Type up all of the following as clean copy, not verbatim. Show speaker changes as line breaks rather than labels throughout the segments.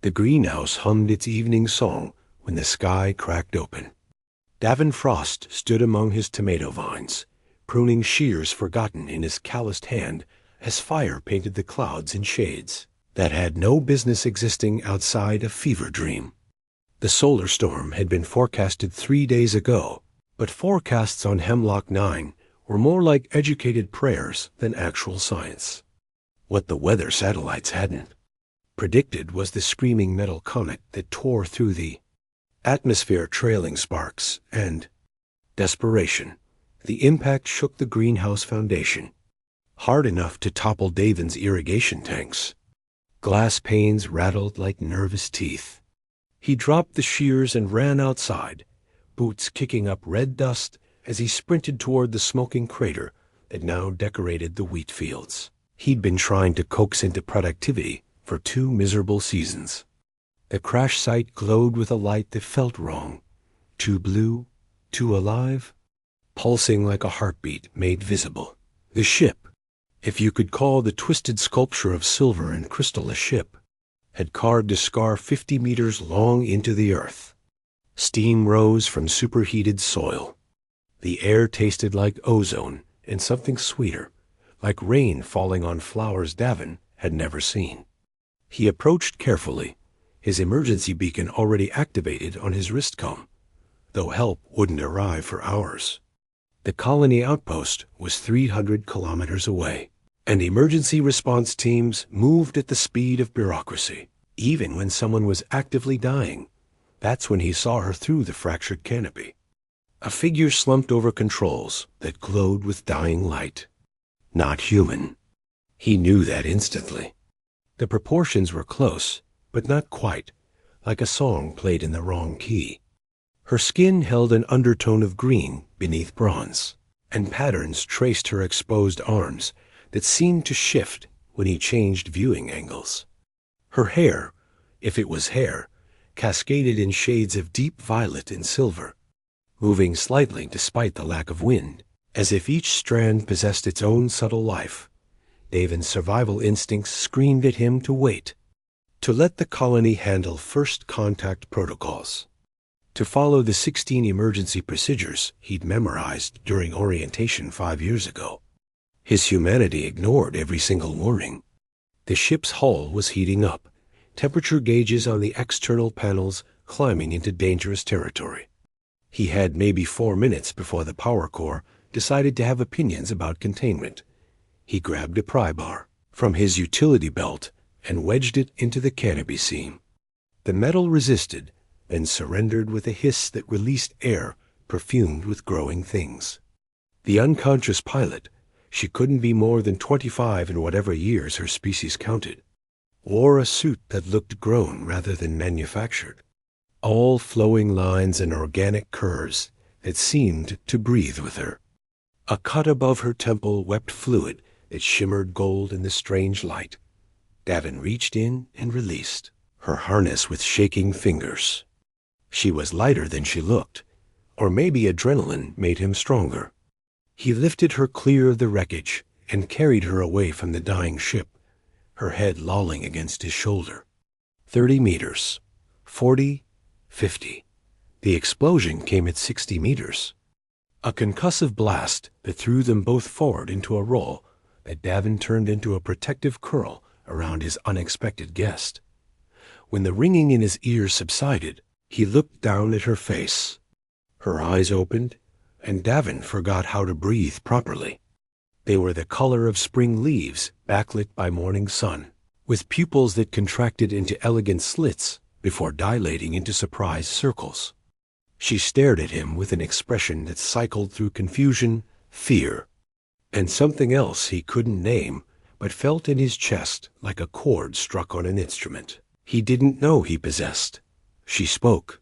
The greenhouse hummed its evening song when the sky cracked open. Daven Frost stood among his tomato vines, pruning shears forgotten in his calloused hand as fire painted the clouds in shades that had no business existing outside a fever dream. The solar storm had been forecasted 3 days ago, but forecasts on Hemlock 9 were more like educated prayers than actual science. What the weather satellites hadn't predicted was the screaming metal comet that tore through the atmosphere, trailing sparks and desperation. The impact shook the greenhouse foundation, hard enough to topple Daven's irrigation tanks. Glass panes rattled like nervous teeth. He dropped the shears and ran outside, boots kicking up red dust as he sprinted toward the smoking crater that now decorated the wheat fields he'd been trying to coax into productivity for 2 miserable seasons. The crash site glowed with a light that felt wrong, too blue, too alive, pulsing like a heartbeat made visible. The ship, if you could call the twisted sculpture of silver and crystal a ship, had carved a scar 50 meters long into the earth. Steam rose from superheated soil. The air tasted like ozone and something sweeter, like rain falling on flowers Daven had never seen. He approached carefully, his emergency beacon already activated on his wristcom, though help wouldn't arrive for hours. The colony outpost was 300 kilometers away, and emergency response teams moved at the speed of bureaucracy. Even when someone was actively dying, that's when he saw her through the fractured canopy. A figure slumped over controls that glowed with dying light. Not human. He knew that instantly. The proportions were close, but not quite, like a song played in the wrong key. Her skin held an undertone of green beneath bronze, and patterns traced her exposed arms that seemed to shift when he changed viewing angles. Her hair, if it was hair, cascaded in shades of deep violet and silver, moving slightly despite the lack of wind, as if each strand possessed its own subtle life. Daven's survival instincts screamed at him to wait, to let the colony handle first contact protocols, to follow the 16 emergency procedures he'd memorized during orientation 5 years ago. His humanity ignored every single warning. The ship's hull was heating up, temperature gauges on the external panels climbing into dangerous territory. He had maybe 4 minutes before the power core decided to have opinions about containment. He grabbed a pry bar from his utility belt and wedged it into the canopy seam. The metal resisted, then surrendered with a hiss that released air perfumed with growing things. The unconscious pilot, she couldn't be more than 25 in whatever years her species counted, wore a suit that looked grown rather than manufactured, all flowing lines and organic curves that seemed to breathe with her. A cut above her temple wept fluid that shimmered gold in the strange light. Daven reached in and released her harness with shaking fingers. She was lighter than she looked, or maybe adrenaline made him stronger. He lifted her clear of the wreckage and carried her away from the dying ship, her head lolling against his shoulder. 30 meters, 40, 50. The explosion came at 60 meters. A concussive blast that threw them both forward into a roll that Daven turned into a protective curl around his unexpected guest. When the ringing in his ears subsided, he looked down at her face. Her eyes opened, and Daven forgot how to breathe properly. They were the color of spring leaves backlit by morning sun, with pupils that contracted into elegant slits before dilating into surprised circles. She stared at him with an expression that cycled through confusion, fear, and something else he couldn't name but felt in his chest like a chord struck on an instrument he didn't know he possessed. She spoke.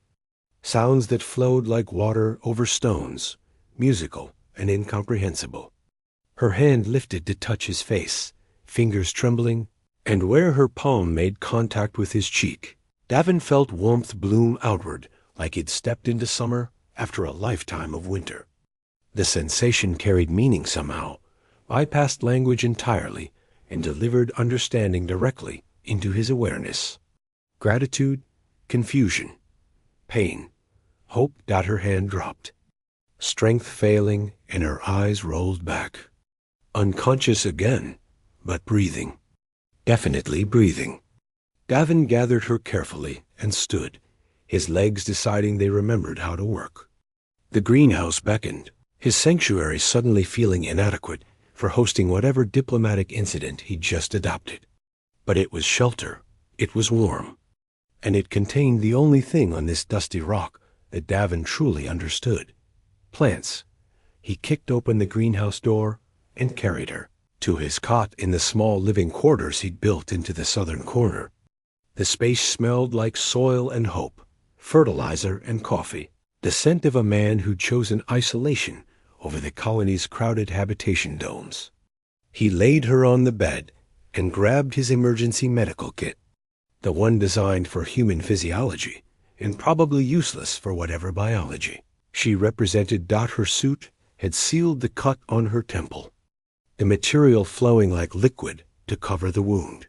Sounds that flowed like water over stones, musical and incomprehensible. Her hand lifted to touch his face, fingers trembling, and where her palm made contact with his cheek, Daven felt warmth bloom outward like he'd stepped into summer after a lifetime of winter. The sensation carried meaning somehow, bypassed language entirely, and delivered understanding directly into his awareness. Gratitude, confusion, pain, hope. Her hand dropped. Strength failing, and her eyes rolled back. Unconscious again, but breathing. Definitely breathing. Daven gathered her carefully and stood, his legs deciding they remembered how to work. The greenhouse beckoned, his sanctuary suddenly feeling inadequate for hosting whatever diplomatic incident he'd just adopted. But it was shelter, it was warm, and it contained the only thing on this dusty rock that Daven truly understood: plants. He kicked open the greenhouse door and carried her to his cot in the small living quarters he'd built into the southern corner. The space smelled like soil and hope, fertilizer and coffee, the scent of a man who'd chosen isolation over the colony's crowded habitation domes. He laid her on the bed and grabbed his emergency medical kit, the one designed for human physiology and probably useless for whatever biology she represented. Her suit had sealed the cut on her temple, the material flowing like liquid to cover the wound.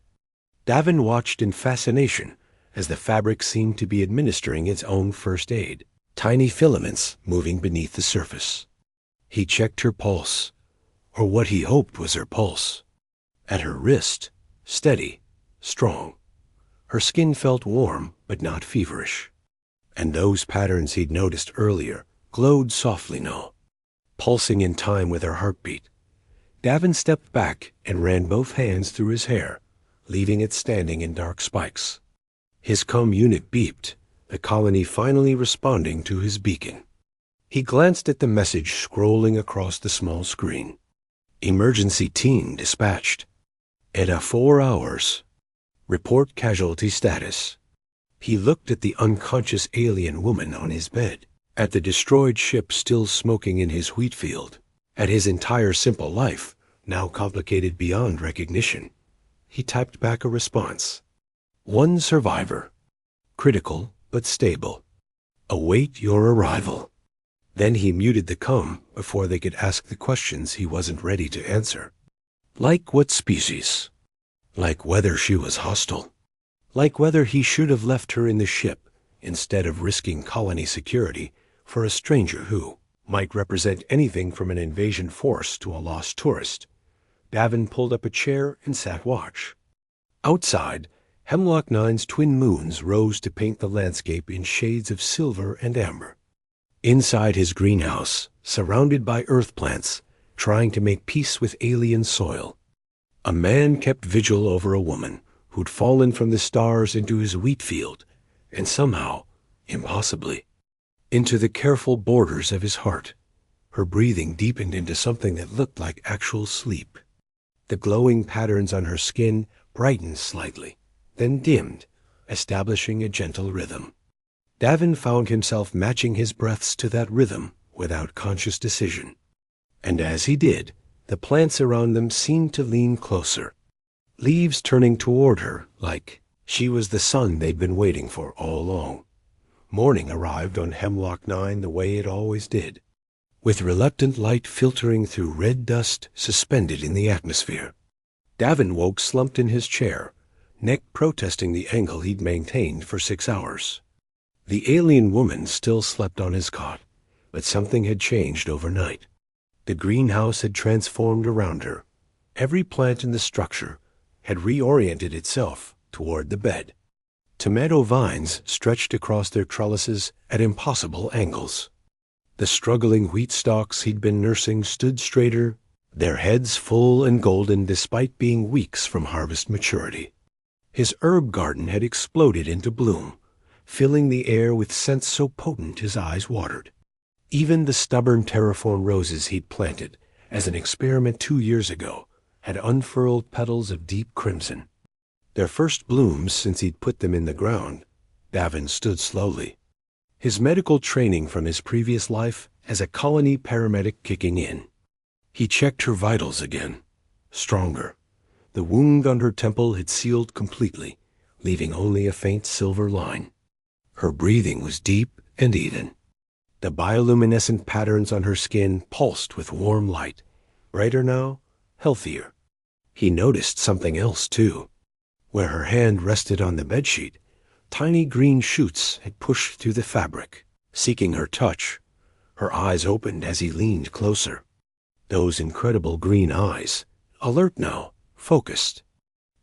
Daven watched in fascination as the fabric seemed to be administering its own first aid, tiny filaments moving beneath the surface. He checked her pulse, or what he hoped was her pulse. At her wrist, steady, strong. Her skin felt warm but not feverish. And those patterns he'd noticed earlier glowed softly now, pulsing in time with her heartbeat. Daven stepped back and ran both hands through his hair, leaving it standing in dark spikes. His comm unit beeped, the colony finally responding to his beacon. He glanced at the message scrolling across the small screen. Emergency team dispatched. Eta 4 hours. Report casualty status. He looked at the unconscious alien woman on his bed, at the destroyed ship still smoking in his wheat field, at his entire simple life, now complicated beyond recognition. He typed back a response. One survivor. Critical but stable. Await your arrival. Then he muted the comm before they could ask the questions he wasn't ready to answer. Like what species? Like whether she was hostile? Like whether he should have left her in the ship instead of risking colony security for a stranger who might represent anything from an invasion force to a lost tourist? Daven pulled up a chair and sat watch. Outside, Hemlock 9's twin moons rose to paint the landscape in shades of silver and amber. Inside his greenhouse, surrounded by earth plants, trying to make peace with alien soil, a man kept vigil over a woman who'd fallen from the stars into his wheat field, and somehow, impossibly, into the careful borders of his heart. Her breathing deepened into something that looked like actual sleep. The glowing patterns on her skin brightened slightly, then dimmed, establishing a gentle rhythm. Daven found himself matching his breaths to that rhythm without conscious decision. And as he did, the plants around them seemed to lean closer, leaves turning toward her like she was the sun they'd been waiting for all along. Morning arrived on Hemlock 9 the way it always did, with reluctant light filtering through red dust suspended in the atmosphere. Daven woke slumped in his chair, neck protesting the angle he'd maintained for 6 hours. The alien woman still slept on his cot, but something had changed overnight. The greenhouse had transformed around her. Every plant in the structure had reoriented itself toward the bed. Tomato vines stretched across their trellises at impossible angles. The struggling wheat stalks he'd been nursing stood straighter, their heads full and golden despite being weeks from harvest maturity. His herb garden had exploded into bloom, filling the air with scents so potent his eyes watered. Even the stubborn terraform roses he'd planted as an experiment 2 years ago had unfurled petals of deep crimson. Their first blooms since he'd put them in the ground. Daven stood slowly, his medical training from his previous life as a colony paramedic kicking in. He checked her vitals again, stronger. The wound on her temple had sealed completely, leaving only a faint silver line. Her breathing was deep and even. The bioluminescent patterns on her skin pulsed with warm light, brighter now, healthier. He noticed something else, too. Where her hand rested on the bedsheet, Tiny green shoots had pushed through the fabric, seeking her touch. Her eyes opened as he leaned closer. Those incredible green eyes, alert now, focused.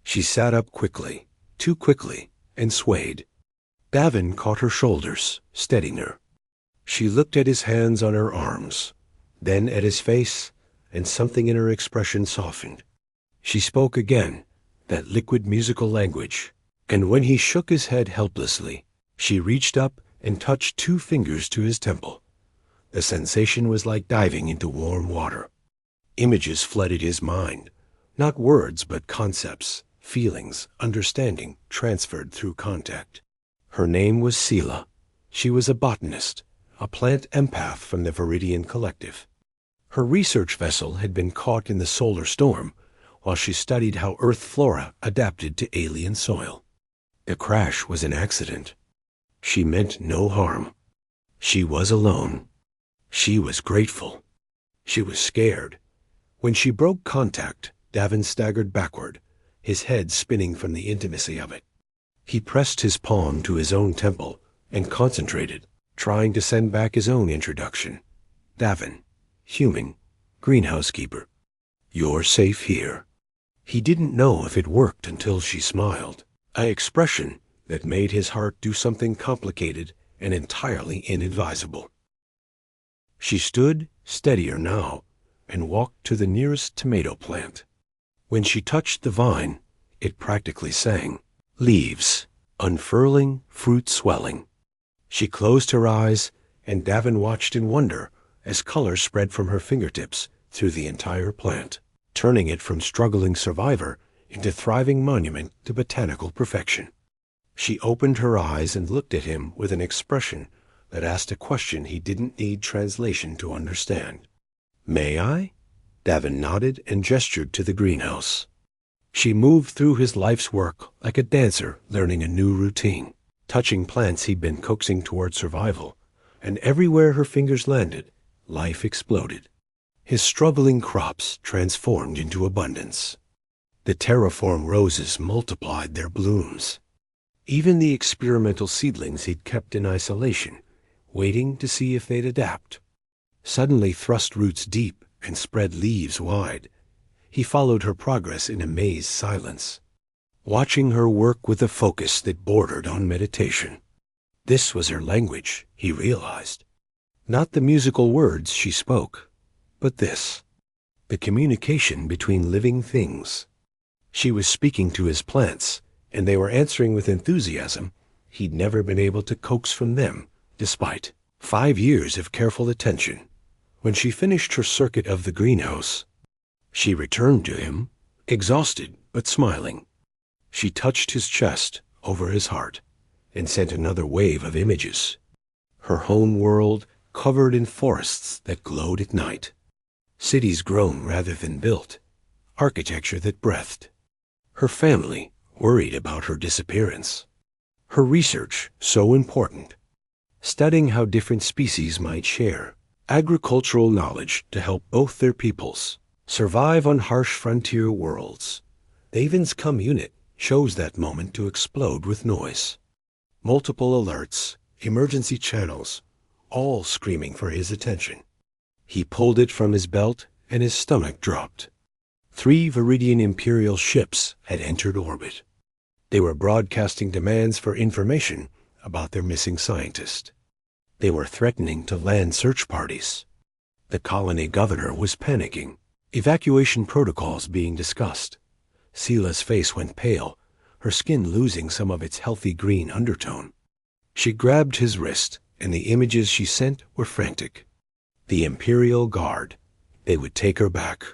She sat up quickly, too quickly, and swayed. Daven caught her shoulders, steadying her. She looked at his hands on her arms, then at his face, and something in her expression softened. She spoke again, that liquid musical language, and when he shook his head helplessly, she reached up and touched 2 fingers to his temple. The sensation was like diving into warm water. Images flooded his mind, not words but concepts, feelings, understanding transferred through contact. Her name was Seela. She was a botanist, a plant empath from the Viridian Collective. Her research vessel had been caught in the solar storm while she studied how Earth flora adapted to alien soil. The crash was an accident. She meant no harm. She was alone. She was grateful. She was scared. When she broke contact, Daven staggered backward, his head spinning from the intimacy of it. He pressed his palm to his own temple and concentrated, trying to send back his own introduction. Daven, human, greenhouse keeper. You're safe here. He didn't know if it worked until she smiled, an expression that made his heart do something complicated and entirely inadvisable. She stood, steadier now, and walked to the nearest tomato plant. When she touched the vine, it practically sang. Leaves, unfurling, fruit swelling. She closed her eyes, and Daven watched in wonder as color spread from her fingertips through the entire plant, turning it from struggling survivor into thriving monument to botanical perfection. She opened her eyes and looked at him with an expression that asked a question he didn't need translation to understand. May I? Daven nodded and gestured to the greenhouse. She moved through his life's work like a dancer learning a new routine, touching plants he'd been coaxing toward survival, and everywhere her fingers landed, life exploded. His struggling crops transformed into abundance. The terraform roses multiplied their blooms. Even the experimental seedlings he'd kept in isolation, waiting to see if they'd adapt, suddenly thrust roots deep and spread leaves wide. He followed her progress in amazed silence, watching her work with a focus that bordered on meditation. This was her language, he realized. Not the musical words she spoke, but this, the communication between living things. She was speaking to his plants, and they were answering with enthusiasm he'd never been able to coax from them, despite 5 years of careful attention. When she finished her circuit of the greenhouse, she returned to him, exhausted but smiling. She touched his chest over his heart and sent another wave of images. Her home world covered in forests that glowed at night, cities grown rather than built, architecture that breathed. Her family worried about her disappearance. Her research so important, studying how different species might share agricultural knowledge to help both their peoples survive on harsh frontier worlds. Daven's unit chose that moment to explode with noise. Multiple alerts, emergency channels, all screaming for his attention. He pulled it from his belt and his stomach dropped. 3 Viridian Imperial ships had entered orbit. They were broadcasting demands for information about their missing scientist. They were threatening to land search parties. The colony governor was panicking. Evacuation protocols being discussed. Seela's face went pale, her skin losing some of its healthy green undertone. She grabbed his wrist, and the images she sent were frantic. The Imperial Guard. They would take her back.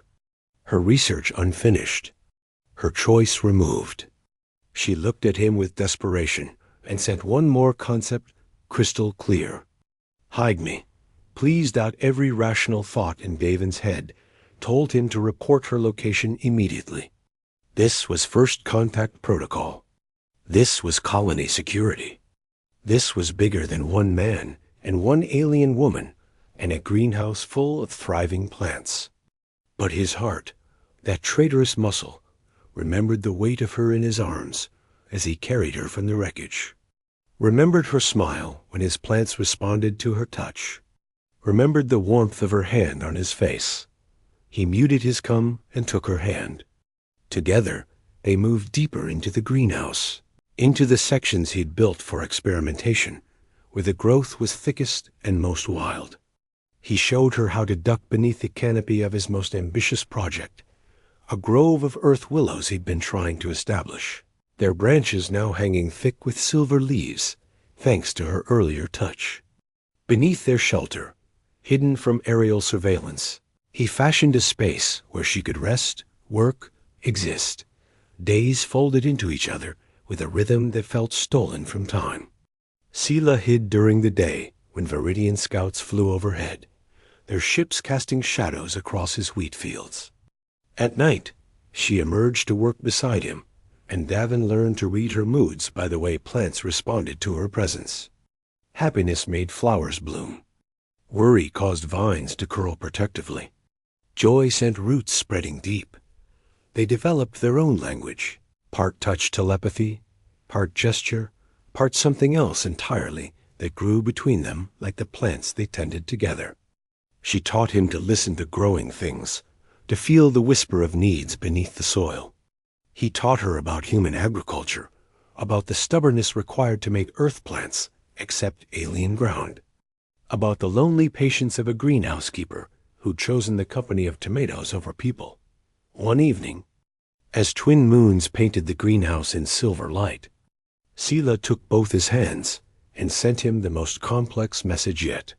Her research unfinished. Her choice removed. She looked at him with desperation and sent one more concept crystal clear. Hide me. Pleased out every rational thought in Daven's head, told him to report her location immediately. This was first contact protocol. This was colony security. This was bigger than one man and one alien woman and a greenhouse full of thriving plants. But his heart, that traitorous muscle, remembered the weight of her in his arms as he carried her from the wreckage. remembered her smile when his plants responded to her touch, remembered the warmth of her hand on his face. He muted his cum and took her hand. Together, they moved deeper into the greenhouse, into the sections he'd built for experimentation, where the growth was thickest and most wild. He showed her how to duck beneath the canopy of his most ambitious project, a grove of earth willows he'd been trying to establish, their branches now hanging thick with silver leaves, thanks to her earlier touch. Beneath their shelter, hidden from aerial surveillance, he fashioned a space where she could rest, work, exist, days folded into each other with a rhythm that felt stolen from time. Seela hid during the day when Viridian scouts flew overhead, their ships casting shadows across his wheat fields. At night, she emerged to work beside him, and Daven learned to read her moods by the way plants responded to her presence. Happiness made flowers bloom. Worry caused vines to curl protectively. Joy sent roots spreading deep. They developed their own language, part touch telepathy, part gesture, part something else entirely that grew between them like the plants they tended together. She taught him to listen to growing things, to feel the whisper of needs beneath the soil. He taught her about human agriculture, about the stubbornness required to make earth plants accept alien ground, about the lonely patience of a greenhouse keeper who'd chosen the company of tomatoes over people. One evening, as twin moons painted the greenhouse in silver light, Seela took both his hands and sent him the most complex message yet.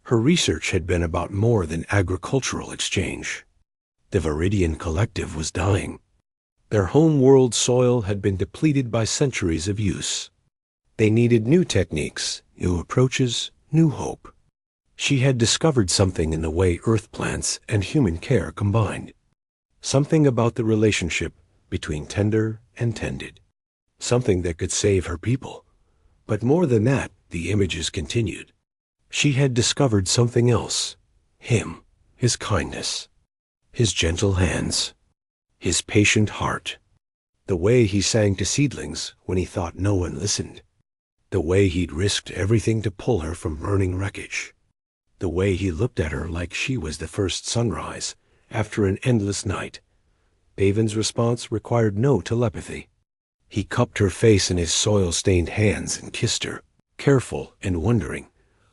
Her research had been about more than agricultural exchange. The Viridian collective was dying. Their home-world soil had been depleted by centuries of use. They needed new techniques, new approaches, new hope. She had discovered something in the way earth plants and human care combined. Something about the relationship between tender and tended. Something that could save her people. But more than that, the images continued. She had discovered something else. Him, his kindness, his gentle hands, his patient heart. The way he sang to seedlings when he thought no one listened. The way he'd risked everything to pull her from burning wreckage. The way he looked at her like she was the first sunrise after an endless night. Daven's response required no telepathy. He cupped her face in his soil-stained hands and kissed her, careful and wondering,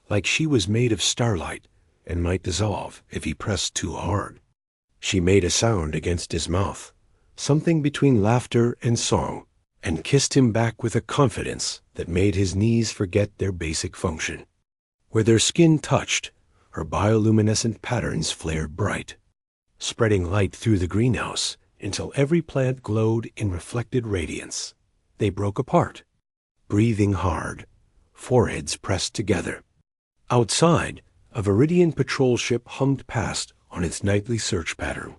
like she was made of starlight and might dissolve if he pressed too hard. She made a sound against his mouth, something between laughter and song, and kissed him back with a confidence that made his knees forget their basic function. Where their skin touched, her bioluminescent patterns flared bright, spreading light through the greenhouse until every plant glowed in reflected radiance. They broke apart, breathing hard, foreheads pressed together. Outside, a Viridian patrol ship hummed past on its nightly search pattern.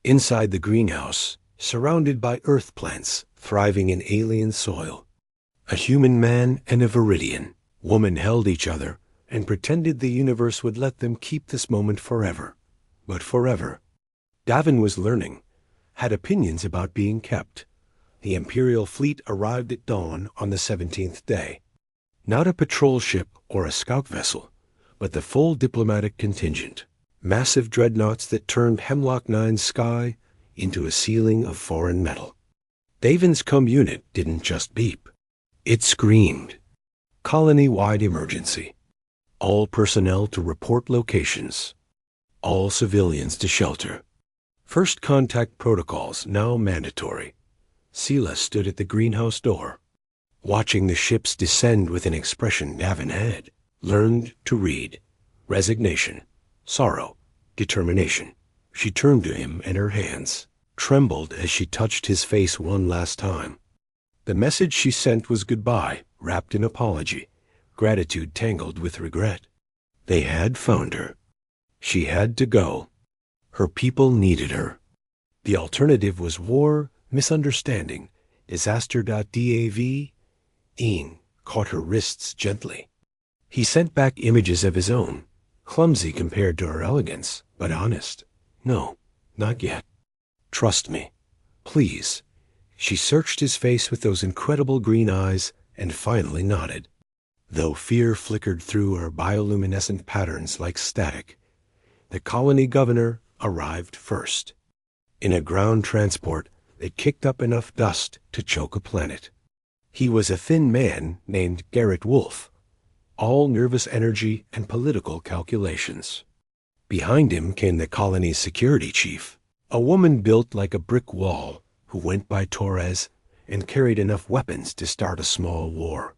Inside the greenhouse, surrounded by earth plants thriving in alien soil, a human man and a Viridian woman held each other and pretended the universe would let them keep this moment forever. But forever. Daven was learning, had opinions about being kept. The Imperial fleet arrived at dawn on the 17th day. Not a patrol ship or a scout vessel, but the full diplomatic contingent. Massive dreadnoughts that turned Hemlock Nine's sky into a ceiling of foreign metal. Daven's cum unit didn't just beep. It screamed. Colony-wide emergency. All personnel to report locations. All civilians to shelter. First contact protocols now mandatory. Seela stood at the greenhouse door, watching the ships descend with an expression Daven had learned to read. Resignation, sorrow, determination. She turned to him, and her hands trembled as she touched his face one last time. The message she sent was goodbye, wrapped in apology, gratitude tangled with regret. They had found her. She had to go. Her people needed her. The alternative was war, misunderstanding, disaster. Dav. Ian caught her wrists gently. He sent back images of his own, clumsy compared to her elegance, but honest. No, not yet. Trust me. Please. She searched his face with those incredible green eyes and finally nodded. Though fear flickered through her bioluminescent patterns like static, the colony governor arrived first, in a ground transport that kicked up enough dust to choke a planet. He was a thin man named Garrett Wolfe, all nervous energy and political calculations. Behind him came the colony's security chief, a woman built like a brick wall who went by Torres and carried enough weapons to start a small war.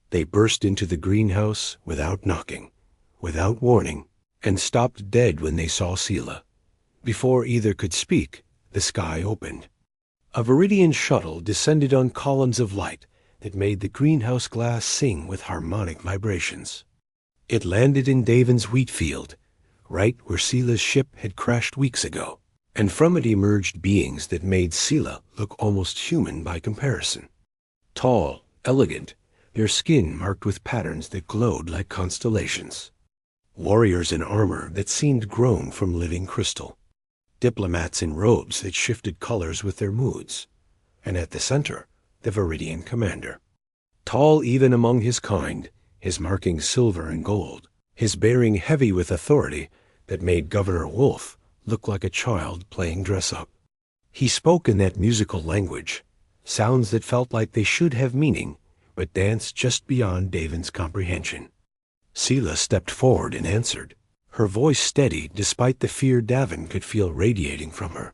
They burst into the greenhouse without knocking, without warning, and stopped dead when they saw Seela. Before either could speak, the sky opened. A Viridian shuttle descended on columns of light that made the greenhouse glass sing with harmonic vibrations. It landed in Daven's wheat field, right where Seela's ship had crashed weeks ago, and from it emerged beings that made Seela look almost human by comparison. Tall, elegant, their skin marked with patterns that glowed like constellations. Warriors in armor that seemed grown from living crystal. Diplomats in robes that shifted colors with their moods. And at the center, the Viridian commander. Tall even among his kind, his markings silver and gold, his bearing heavy with authority that made Governor Wolfe look like a child playing dress-up. He spoke in that musical language, sounds that felt like they should have meaning, but danced just beyond Daven's comprehension. Seela stepped forward and answered, her voice steady despite the fear Daven could feel radiating from her.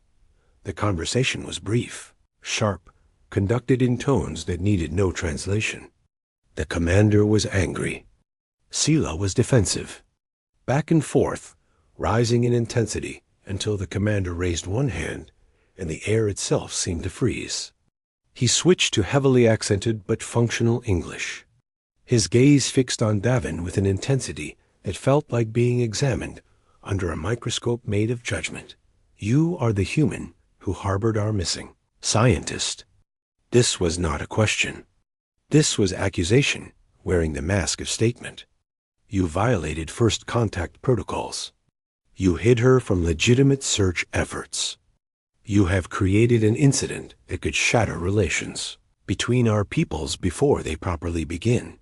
The conversation was brief, sharp, conducted in tones that needed no translation. The commander was angry. Seela was defensive. Back and forth, rising in intensity until the commander raised one hand and the air itself seemed to freeze. He switched to heavily accented but functional English. His gaze fixed on Daven with an intensity that felt like being examined under a microscope made of judgment. You are the human who harbored our missing scientist. This was not a question. This was accusation, wearing the mask of statement. You violated first contact protocols. You hid her from legitimate search efforts. You have created an incident that could shatter relations between our peoples before they properly begin.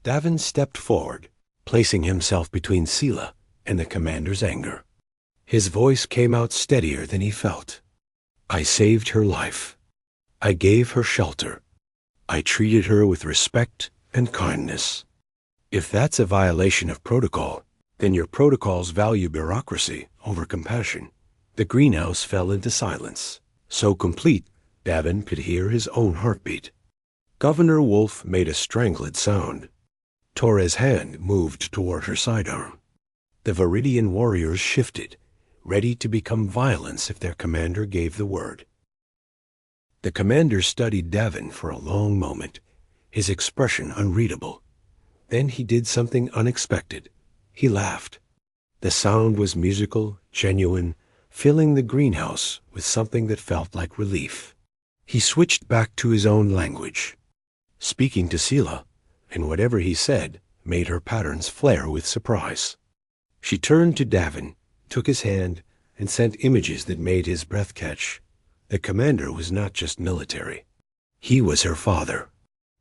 Daven stepped forward, placing himself between Seela and the commander's anger. His voice came out steadier than he felt. I saved her life. I gave her shelter. I treated her with respect and kindness. If that's a violation of protocol, then your protocols value bureaucracy over compassion. The greenhouse fell into silence, so complete Daven could hear his own heartbeat. Governor Wolfe made a strangled sound. Torres' hand moved toward her sidearm. The Viridian warriors shifted, ready to become violence if their commander gave the word. The commander studied Daven for a long moment, his expression unreadable. Then he did something unexpected. He laughed. The sound was musical, genuine, filling the greenhouse with something that felt like relief. He switched back to his own language, speaking to Seela, and whatever he said made her patterns flare with surprise. She turned to Daven, took his hand, and sent images that made his breath catch. The commander was not just military. He was her father.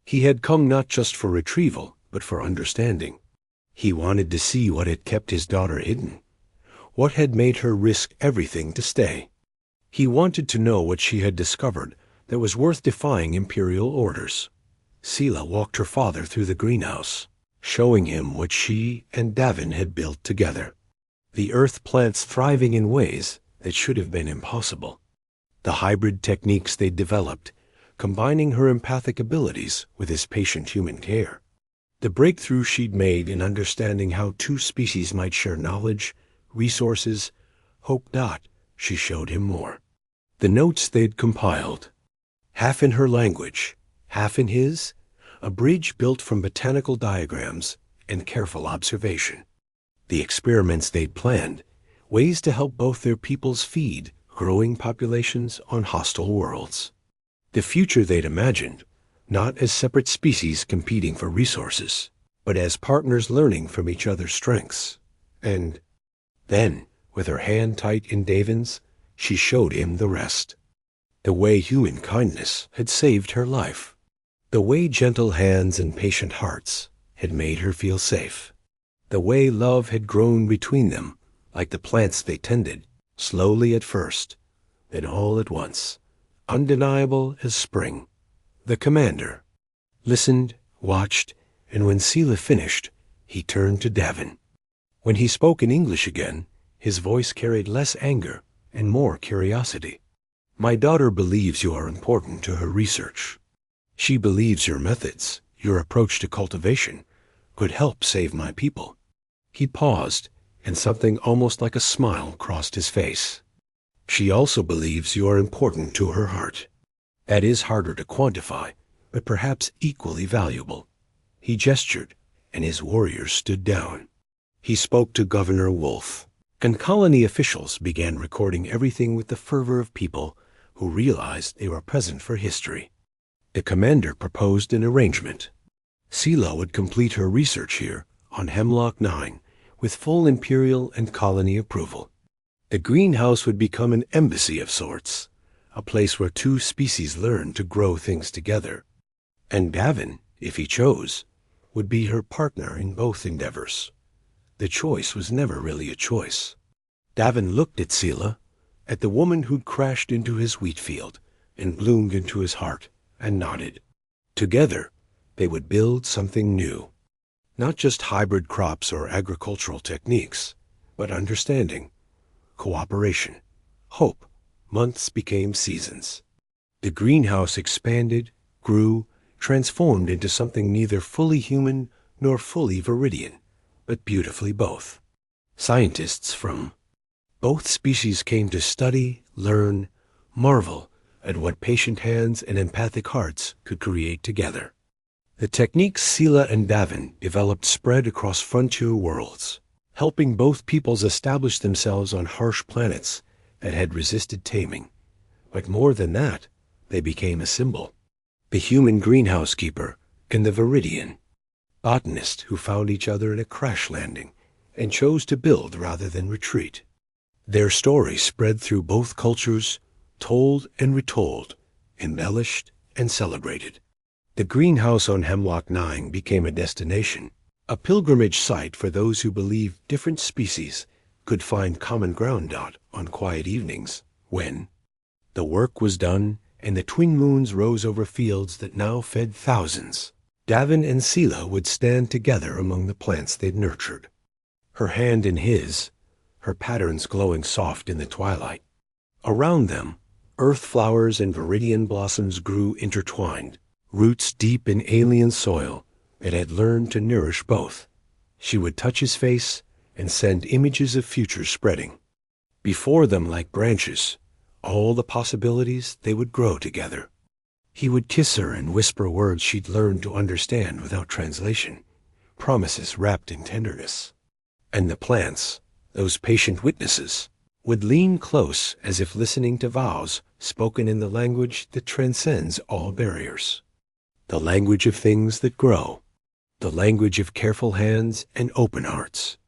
He had come not just for retrieval, but for understanding. He wanted to see what had kept his daughter hidden, what had made her risk everything to stay. He wanted to know what she had discovered that was worth defying Imperial orders. Seela walked her father through the greenhouse, showing him what she and Daven had built together. The earth plants thriving in ways that should have been impossible. The hybrid techniques they'd developed, combining her empathic abilities with his patient human care. The breakthrough she'd made in understanding how two species might share knowledge, resources, hope. She showed him more. The notes they'd compiled, half in her language, half in his, a bridge built from botanical diagrams and careful observation. The experiments they'd planned, ways to help both their peoples feed growing populations on hostile worlds. The future they'd imagined, not as separate species competing for resources, but as partners learning from each other's strengths. And then, with her hand tight in Daven's, she showed him the rest. The way human kindness had saved her life. The way gentle hands and patient hearts had made her feel safe. The way love had grown between them, like the plants they tended, slowly at first, then all at once, undeniable as spring. The commander listened, watched, and when Seela finished, he turned to Daven. When he spoke in English again, his voice carried less anger and more curiosity. My daughter believes you are important to her research. She believes your methods, your approach to cultivation, could help save my people. He paused, and something almost like a smile crossed his face. She also believes you are important to her heart. That is harder to quantify, but perhaps equally valuable. He gestured, and his warriors stood down. He spoke to Governor Wolf, and colony officials began recording everything with the fervor of people who realized they were present for history. The commander proposed an arrangement. Seela would complete her research here on Hemlock 9 with full Imperial and colony approval. The greenhouse would become an embassy of sorts, a place where two species learned to grow things together. And Daven, if he chose, would be her partner in both endeavors. The choice was never really a choice. Daven looked at Seela, at the woman who'd crashed into his wheat field and bloomed into his heart, and nodded. Together, they would build something new. Not just hybrid crops or agricultural techniques, but understanding, cooperation, hope. Months became seasons. The greenhouse expanded, grew, transformed into something neither fully human nor fully Viridian, but beautifully both. Scientists from both species came to study, learn, marvel at what patient hands and empathic hearts could create together. The techniques Seela and Daven developed spread across frontier worlds, helping both peoples establish themselves on harsh planets that had resisted taming. But more than that, they became a symbol. The human greenhouse keeper and the Viridian botanist who found each other in a crash landing and chose to build rather than retreat. Their story spread through both cultures, told and retold, embellished and celebrated. The greenhouse on Hemlock 9 became a destination, a pilgrimage site for those who believed different species could find common ground on quiet evenings when the work was done and the twin moons rose over fields that now fed thousands. Daven and Seela would stand together among the plants they'd nurtured, her hand in his, her patterns glowing soft in the twilight. Around them, earth flowers and Viridian blossoms grew intertwined, roots deep in alien soil that had learned to nourish both. She would touch his face and send images of future spreading. Before them, like branches, all the possibilities they would grow together. He would kiss her and whisper words she'd learned to understand without translation, promises wrapped in tenderness. And the plants, those patient witnesses, would lean close as if listening to vows spoken in the language that transcends all barriers. The language of things that grow. The language of careful hands and open hearts.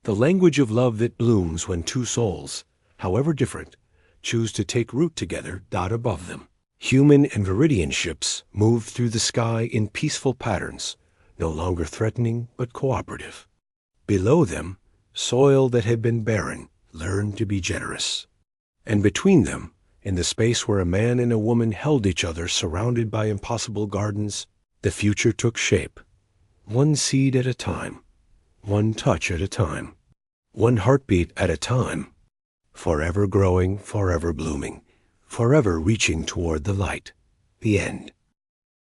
The language of love that blooms when two souls, however different, choose to take root together above them. Human and Viridian ships moved through the sky in peaceful patterns, no longer threatening but cooperative. Below them, soil that had been barren learned to be generous. And between them, in the space where a man and a woman held each other surrounded by impossible gardens, the future took shape. One seed at a time, one touch at a time, one heartbeat at a time, forever growing, forever blooming, forever reaching toward the light, the end.